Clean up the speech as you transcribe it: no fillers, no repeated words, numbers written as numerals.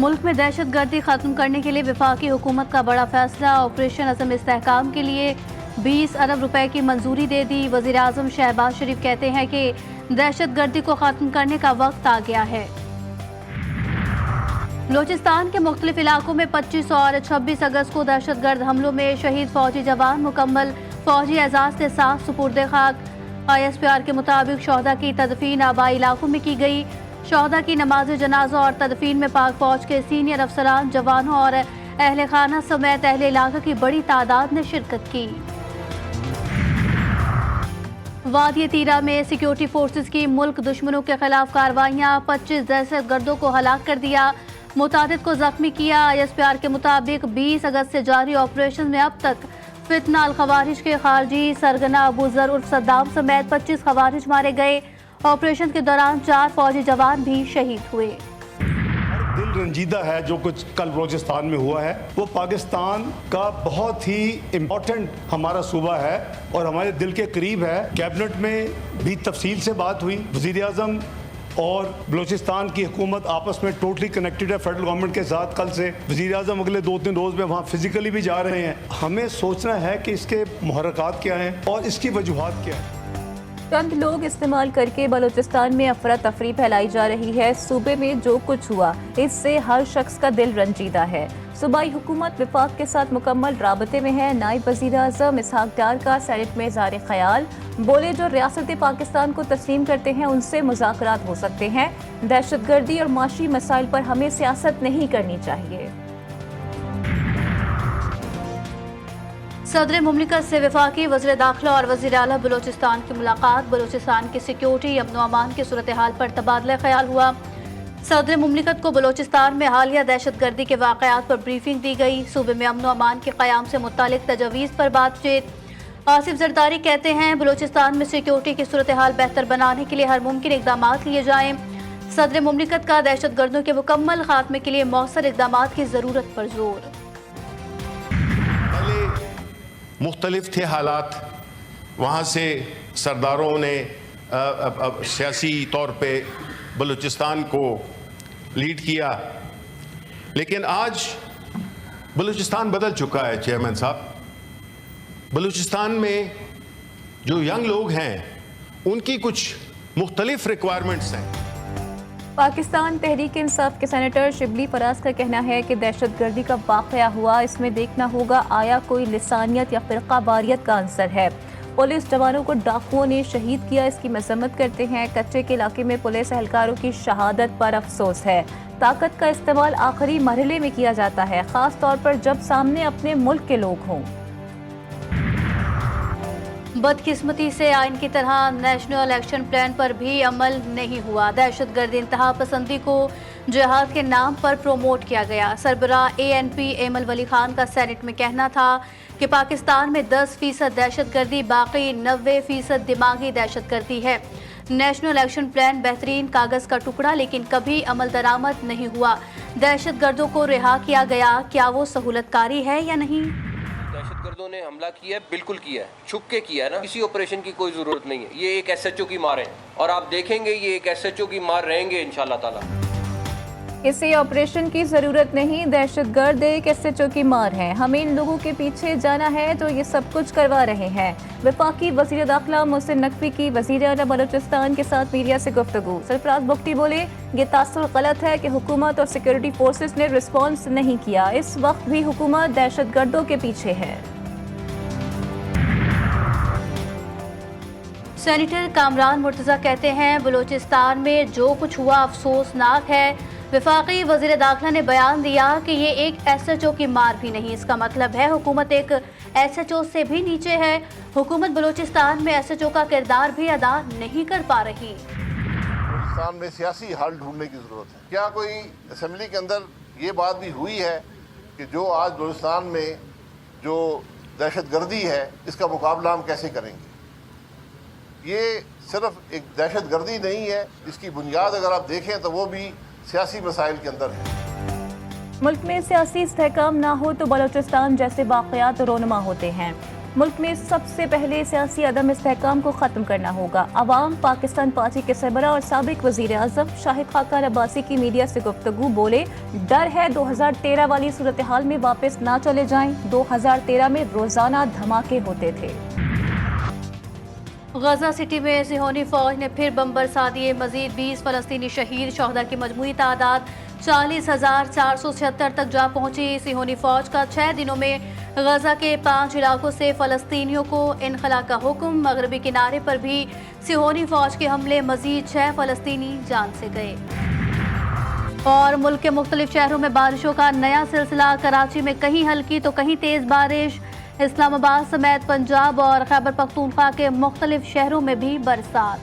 मुल्क में दहशत गर्दी खत्म करने के लिए वफाकी हुकूमत का बड़ा फैसला। ऑपरेशन असम इस्तेहकाम के लिए 20 अरब रुपए की मंजूरी दे दी। वज़ीर आज़म शहबाज शरीफ कहते हैं कि दहशत गर्दी को खत्म करने का वक्त आ गया है। बलूचिस्तान के मुख्तलिफ इलाकों में 25 और 26 अगस्त को दहशत गर्द हमलों में शहीद फौजी जवान मुकम्मल फौजी एजाज के साथ सुपुर्द खाक। ISPR के मुताबिक शोहदा की तदफीन आबाई इलाकों में की गई। शोहदा की नमाज जनाजा और तदफीन में पाक फौज के सीनियर अफसरान, जवानों और अहले खाना समेत अहले इलाका की बड़ी तादाद ने शिरकत की। वादी तीरा में सिक्योरिटी फोर्सेस की मुल्क दुश्मनों के खिलाफ कार्रवाइयां। 25 दहशत गर्दों को हलाक कर दिया, मुतादिद को जख्मी किया। ISPR के मुताबिक 20 अगस्त से जारी ऑपरेशन में अब तक फितना अल खवारिज के खारजी सरगना अबू जर उर्फ सद्दाम समेत 25 खवारिज मारे गए। ऑपरेशन के दौरान 4 फौजी जवान भी शहीद हुए। दिल रंजीदा है जो कुछ कल बलूचिस्तान में हुआ है। वो पाकिस्तान का बहुत ही इम्पोर्टेंट हमारा सूबा है और हमारे दिल के करीब है। कैबिनेट में भी तफसील से बात हुई। वज़ीर आज़म और बलूचिस्तान की हुकूमत आपस में टोटली कनेक्टेड है फेडरल गवर्नमेंट के साथ। कल से वज़ीर आज़म अगले 2-3 रोज़ में वहाँ फिजिकली भी जा रहे हैं। हमें सोचना है कि इसके मुहर्रकात क्या हैं और इसकी वजूहात क्या हैं। चंद लोग इस्तेमाल करके बलूचिस्तान में अफरा तफरी फैलाई जा रही है। सूबे में जो कुछ हुआ इससे हर शख्स का दिल रंजीदा है। सूबाई हुकूमत विफाक के साथ मुकम्मल राबते में है। नायब वज़ीर आज़म इसहाक डार का सेनेट में इज़हार ख्याल। बोले, जो रियासत पाकिस्तान को तस्लीम करते हैं उनसे मुज़ाकरात हो सकते हैं। दहशत गर्दी और माशी मसाइल पर हमें सियासत नहीं करनी चाहिए। सदर मुमलिकत से वफाकी वज़ीर दाखिला और वज़ीर आला बलूचिस्तान की मुलाकात। बलूचिस्तान की सिक्योरिटी अमन व अमान की सूरत हाल पर तबादला ख्याल हुआ। सदर मुमलिकत को बलूचिस्तान में हालिया दहशत गर्दी के वाक़यात पर ब्रीफिंग दी गई। सूबे में अमन व अमान के क़याम से मुतालिक तजवीज़ पर बातचीत। आसिफ जरदारी कहते हैं, बलूचिस्तान में सिक्योरिटी की सूरत हाल बेहतर बनाने के लिए हर मुमकिन इक़दाम लिए जाएँ। सदर मुमलिकत का दहशत गर्दों के मुकम्मल खात्मे के लिए मौसर इक़दाम की ज़रूरत पर जोर। मुख्तलिफ थे हालात, वहाँ से सरदारों ने सियासी तौर पे बलूचिस्तान को लीड किया, लेकिन आज बलूचिस्तान बदल चुका है। चेयरमैन साहब, बलूचिस्तान में जो यंग लोग हैं उनकी कुछ मुख्तलिफ रिक्वायरमेंट्स हैं। पाकिस्तान तहरीक इंसाफ के सेनेटर शिबली फराज का कहना है कि दहशत गर्दी का वाक़या हुआ, इसमें देखना होगा आया कोई लिसानियत या फ़िरका वारियत का अंसर है। पुलिस जवानों को डाकुओं ने शहीद किया, इसकी मजम्मत करते हैं। कच्चे के इलाके में पुलिस एहलकारों की शहादत पर अफसोस है। ताकत का इस्तेमाल आखिरी मरहले में किया जाता है, ख़ास तौर पर जब सामने अपने मुल्क के लोग हों। बदकिस्मती से आइन की तरह नेशनल एक्शन प्लान पर भी अमल नहीं हुआ। दहशत गर्द इंतहा पसंदी को जिहाद के नाम पर प्रोमोट किया गया। सरबराह ANP एमल वली खान का सेनेट में कहना था कि पाकिस्तान में 10% दहशत गर्दी, बाकी 90% दिमागी दहशत गर्दी है। नेशनल एक्शन प्लान बेहतरीन कागज का टुकड़ा, लेकिन कभी अमल दरामद नहीं हुआ। दहशत गर्दों को रिहा किया गया, क्या वो सहूलतकारी है या नहीं? दहशतगर्दों ने हमला किया है, बिल्कुल किया है, छुप के किया है ना। किसी ऑपरेशन की कोई जरूरत नहीं है। ये एक SHO की मार है और आप देखेंगे ये एक SHO की मार रहेंगे इंशाल्लाह ताला। इसे ऑपरेशन की जरूरत नहीं, दहशतगर्द एक SHO की मार है। हमें इन लोगों के पीछे जाना है जो ये सब कुछ करवा रहे हैं। वफाकी वज़ीर दाखिला मोहसिन नकवी की वज़ीर आला बलूचिस्तान के साथ मीडिया से गुफ्तगू। सरफराज बुख्ती बोले, ये तासुर गलत है कि हुकूमत और सिक्योरिटी फोर्सेस ने रिस्पॉन्स नहीं किया। इस वक्त भी हुकूमत दहशतगर्दों के पीछे है। सेनेटर कामरान मुर्तज़ा कहते हैं, बलूचिस्तान में जो कुछ हुआ अफसोसनाक है। वफाकी वज़ीर दाखिला ने बयान दिया कि ये एक SHO की मार भी नहीं। इसका मतलब है हुकूमत एक SHO से भी नीचे है। हुकूमत बलूचिस्तान में SHO का किरदार भी अदा नहीं कर पा रही। बलूचिस्तान में सियासी हल ढूंढने की ज़रूरत है। क्या कोई असेंबली के अंदर ये बात भी हुई है कि जो आज बलूचिस्तान में जो दहशतगर्दी है इसका मुकाबला हम कैसे करेंगे? ये सिर्फ एक दहशतगर्दी नहीं है, इसकी बुनियाद अगर आप देखें तो वो भी सियासी मसाइल के अंदर है। मुल्क में सियासी इस्तेहकाम ना हो तो बलूचिस्तान जैसे वाक़यात रोनुमा होते हैं। मुल्क में सबसे पहले सियासी अदम इस्तेहकाम को ख़त्म करना होगा। अवाम पाकिस्तान पार्टी के सरबराह और साबिक वज़ीर आज़म शाहिद खाकान अब्बासी की मीडिया से गुफ्तगू, बोले डर है 2013 वाली सूरत हाल में वापस ना चले जाएं। 2013 में रोज़ाना धमाके होते थे। गजा सिटी में सिहोनी फौज ने फिर बम बरसा दिए। मजीद 20 फलस्तीनी शहीद, शोहदा की मजमूई तादाद 40,476 तक जा पहुंची। सिहोनी फौज का 6 दिनों में गजा के 5 इलाकों से फलस्तीनियों को इनखला का हुक्म। मगरबी किनारे पर भी सिहोनी फौज के हमले, मजीद 6 फलस्तीनी जान से गए। और मुल्क के मुख्तलिफ शहरों में बारिशों का नया सिलसिला। कराची में कहीं हल्की तो कहीं तेज बारिश। इस्लामाबाद समेत पंजाब और खैबर पख्तूनख्वा के मुख्तलिफ शहरों में भी बरसात।